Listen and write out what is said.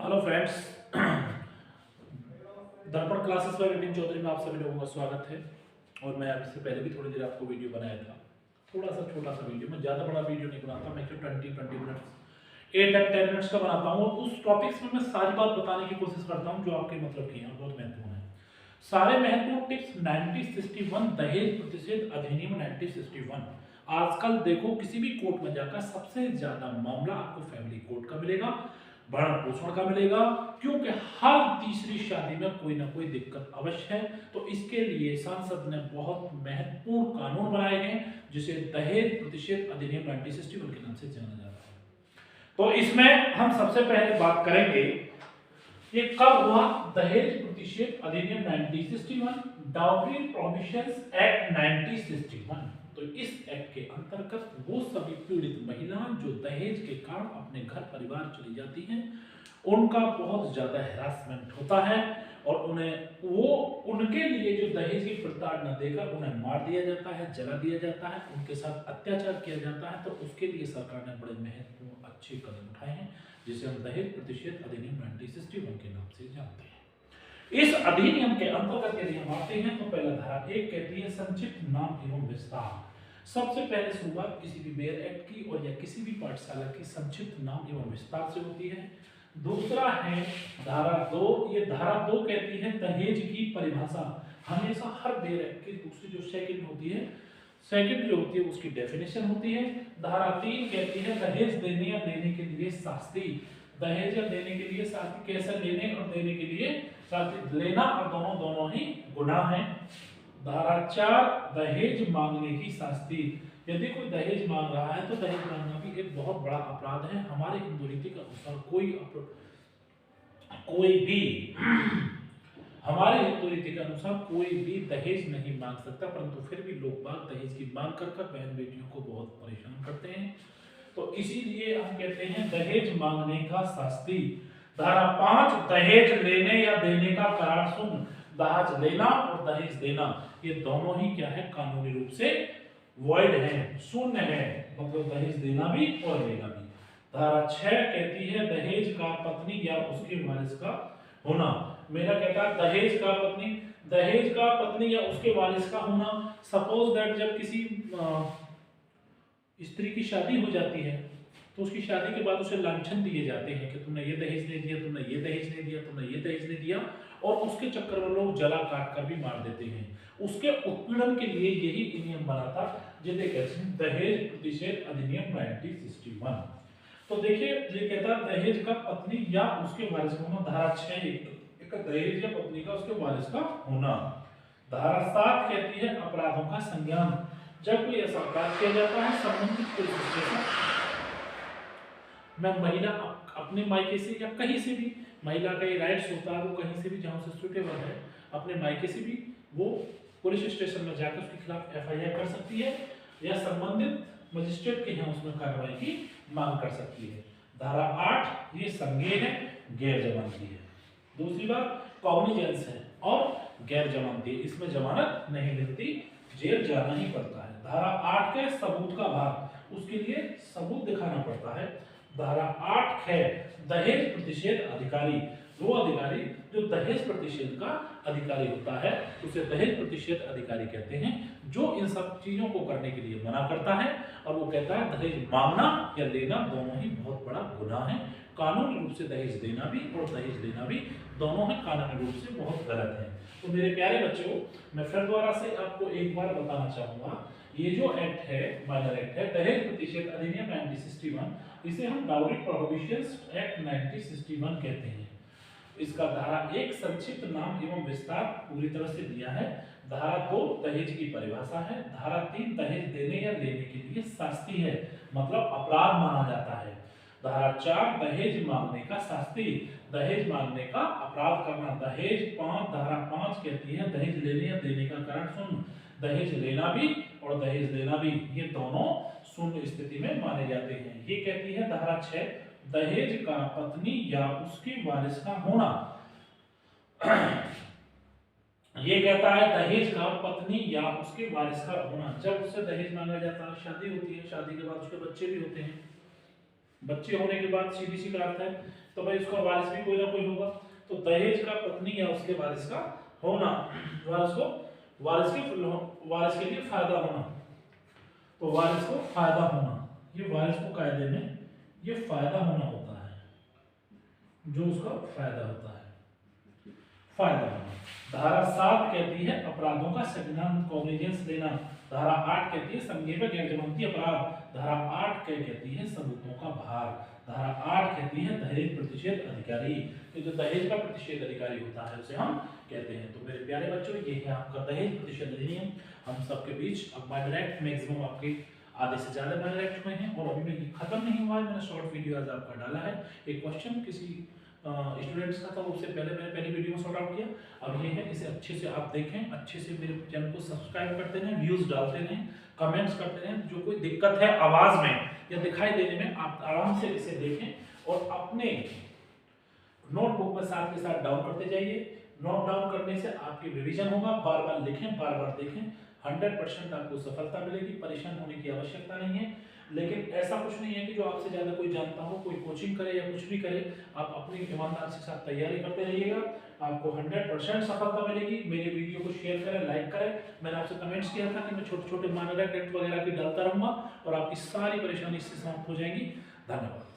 Hello friends. दर्पण classes पर विपिन चौधरी में आप सभी लोगों का स्वागत है। और मैं इससे पहले भी थोड़ी देर आपको वीडियो बनाया था, थोड़ा सा छोटा सा वीडियो। मैं ज़्यादा बड़ा वीडियो नहीं बनाता, मैं 20 मिनट्स 8 या 10 मिनट्स का बनाता हूँ। और उस टॉपिक्स में मैं सारी बात बताने की कोशिश करता हूँ जो आपके मतलब की हैं, बहुत महत्वपूर्ण है। सारे महत्वपूर्ण टिप्स 1961 दहेज प्रतिषेध अधिनियम 1961। आजकल देखो किसी भी कोर्ट में जाकर सबसे ज्यादा मामला आपको फैमिली कोर्ट का मिलेगा, भरण पोषण का मिलेगा, क्योंकि हर तीसरी शादी में कोई ना कोई दिक्कत अवश्य है। तो इसके लिए संसद ने बहुत महत्वपूर्ण कानून बनाए हैं जिसे दहेज प्रतिषेध अधिनियम 1961 के नाम से जाना जाता है। तो इसमें हम सबसे पहले बात करेंगे ये कब हुआ। दहेज प्रतिषेध अधिनियम 1961, डाउरी प्रोहिबिशंस एक्ट 1961। तो इस एक्ट के अंतर्गत वो सभी पीड़ित महिलाएं जो दहेज के कारण अपने घर परिवार चली जाती हैं, उनका बहुत ज्यादा हैरासमेंट होता है और उनके लिए जो दहेज की प्रताड़ना देकर उन्हें मार दिया जाता है, जला दिया जाता है, उनके साथ अत्याचार किया जाता है। तो उसके लिए सरकार ने बड़े महत्वपूर्ण अच्छे कदम उठाए हैं जिसे हम दहेज प्रतिषेध अधिनियम 1961 के नाम से जानते हैं। इस अधिनियम के अंतर्गत यदि हम आते हैं तो पहला धारा 1 कहती है संक्षिप्त नाम एवं विस्तार। सबसे पहले शुरुआत किसी भी बेयर एक्ट की और या किसी भी पाठशाला की संक्षिप्त नाम एवं विस्तार से होती है। दूसरा है धारा 2। ये धारा 2 कहती है दहेज की परिभाषा। हमेशा हर बेयर एक्ट की दूसरी जो सेकंड होती है, सेकंड जो होती है उसकी डेफिनेशन होती है। धारा 3 कहती है दहेज देने या लेने के लिए शास्ति। दहेज या देने के लिए शास्ति, कैसे लेने और देने के लिए शास्ति। लेना और दोनों ही गुनाह है। धारा 4 दहेज मांगने की शास्ति। यदि कोई दहेज मांग रहा है तो दहेज मांगना भी एक बहुत बड़ा अपराध है। हमारे हिंदू रीति के अनुसार कोई भी हमारे हिंदू रीति के अनुसार कोई भी दहेज नहीं मांग सकता, परंतु फिर भी लोग बाग दहेज की मांग कर बहन बेटियों को बहुत परेशान करते हैं। तो इसीलिए हम कहते हैं दहेज मांगने का शास्ति। धारा 5 दहेज लेने या देने का करार सुन। दहेज लेना और दहेज देना ये दोनों ही क्या है, कानूनी रूप से वॉइड है, शून्य है। मतलब दहेज देना भी और लेना भी। धारा 6 कहती है दहेज का पत्नी या उसके वारिस का होना। मेरा कहता है दहेज का पत्नी या उसके वारिस का होना। सपोज दैट जब किसी स्त्री की शादी हो जाती है तो उसकी शादी के बाद उसे लांछन दिए जाते हैं कि तुमने ये दहेज नहीं दिया, तुमने ये दहेज नहीं दिया, तुमने ये दहेज नहीं दिया, और उसके चक्कर में लोग जला काट कर भी मार देते हैं। उसके उत्पीड़न के लिए यही नियम बना था जिसे कहते हैं दहेज प्रतिषेध अधिनियम 1961। तो देखिए ये कहता है दहेज का पत्नी या उसके वारिस का होना। धारा 6 एक दहेज या पत्नी का उसके वारिस का होना। धारा 7 कहती है अपराधों का संज्ञान। जब कोई ऐसा अपराध किया जाता है संबंधित पुलिस स्टेशन में महिला अपने मायके से या कहीं से भी, महिला का ये राइट्स होता है वो कहीं से भी जहां से सुटेबल है अपने मायके से भी वो पुलिस स्टेशन में जाकर उसके खिलाफ एफआईआर कर सकती है या संबंधित मजिस्ट्रेट के यहाँ उसमें कार्रवाई की मांग कर सकती है। धारा 8 ये संज्ञेय है, गैर जमानती है। दूसरी बात कॉग्निजेंस है और गैर जमानती, इसमें जमानत नहीं मिलती, जेल जाना ही पड़ता है। धारा 8 के सबूत का भाग, उसके लिए सबूत दिखाना पड़ता है। धारा 8 है दहेज प्रतिषेध अधिकारी। वो अधिकारी जो दहेज प्रतिषेध का अधिकारी होता है उसे दहेज प्रतिषेध अधिकारी कहते हैं, जो इन सब चीजों को करने के लिए मना करता है और वो कहता है दहेज मांगना या लेना दोनों ही बहुत बड़ा गुनाह है। कानूनी रूप से दहेज देना भी और दहेज लेना भी दोनों ही कानूनी रूप से बहुत गलत है। तो मेरे प्यारे बच्चों, मैं फिर दोबारा से आपको एक बार बताना चाहूंगा, ये जो एक्ट है, माइनर एक्ट है दहेज प्रतिषेध अधिनियम 1961, इसे हम डाउरी प्रोहिबिशंस एक्ट 1961 कहते हैं। इसका धारा 1 संक्षिप्त नाम एवं विस्तार पूरी तरह से दिया है। धारा 2 दहेज की परिभाषा है। धारा 3 दहेज देने या लेने के लिए शास्ति है, मतलब अपराध माना जाता है। धारा 4 दहेज मांगने का शास्ति, दहेज मांगने का अपराध करना। दहेज 5 धारा 5 कहती है दहेज लेने या देने का कारण सुन। दहेज लेना भी और दहेज देना भी ये दोनों शून्य स्थिति में माने जाते हैं। ये कहती है धारा 6 दहेज का पत्नी या उसके वारिस का होना। ये कहता है दहेज का पत्नी या उसके वारिस का होना। जब उससे दहेज मांगा जाता है, शादी होती है, शादी के बाद उसके बच्चे भी होते हैं, बच्चे होने के बाद सीधी सी बात है, तो भाई उसका वारिस भी कोई ना कोई होगा। तो दहेज का पत्नी या उसके वारिस का होना, वारिस के लिए फायदा होना, तो वारिस को फायदा होना, ये वारिस को कायदे में ये फायदा होना होता है, जो उसका फायदा होता है, फायदा होना। धारा 7 कहती है अपराधों का संज्ञान कॉग्निजेंस लेना। धारा 8 कहती है संज्ञेय व गैर जमानती अपराध। धारा 8 क्या कहती है सबूतों का भार। धारा 8 कहती है दहेज प्रतिषेध अधिकारी। तो जो दहेज का प्रतिषेध अधिकारी होता है उसे हम कहते हैं। तो मेरे प्यारे बच्चों, ये है आपका दहेज प्रतिषेध अधिनियम। हम सबके बीच अब डायरेक्ट मैक्सिमम आपके आधे से ज्यादा डायरेक्ट हुए हैं, और अभी में ये खत्म नहीं हुआ है। मैंने शॉर्ट वीडियो आज आपका डाला है, एक क्वेश्चन किसी स्टूडेंट्स का था, उससे पहले मैंने पहली वीडियो में सॉर्ट आउट किया। अब ये है, इसे अच्छे से आप देखें, अच्छे से मेरे चैनल को सब्सक्राइब करते रहें, व्यूज डालते रहें, कमेंट्स करते रहें। जो कोई दिक्कत है आवाज में या दिखाई देने में, आप आराम से इसे देखें और अपने नोटबुक में साथ के साथ डाउन करते जाइए। नोट डाउन करने से आपकी रिवीजन होगा, बार बार लिखें, बार बार देखें, 100% आपको सफलता मिलेगी। परेशान होने की आवश्यकता नहीं है। लेकिन ऐसा कुछ नहीं है कि जो आपसे ज्यादा कोई जानता हो, कोई कोचिंग करे या कुछ भी करे, आप अपनी ईमानदारी के साथ तैयारी करते रहिएगा, आपको 100% सफलता मिलेगी। मेरे वीडियो को शेयर करें, लाइक करें। मैंने आपसे कमेंट्स किया था कि मैं छोटे छोटे मानक टेक्स्ट वगैरह की डालता रहूंगा और आपकी सारी परेशानी इससे समाप्त हो जाएगी। धन्यवाद।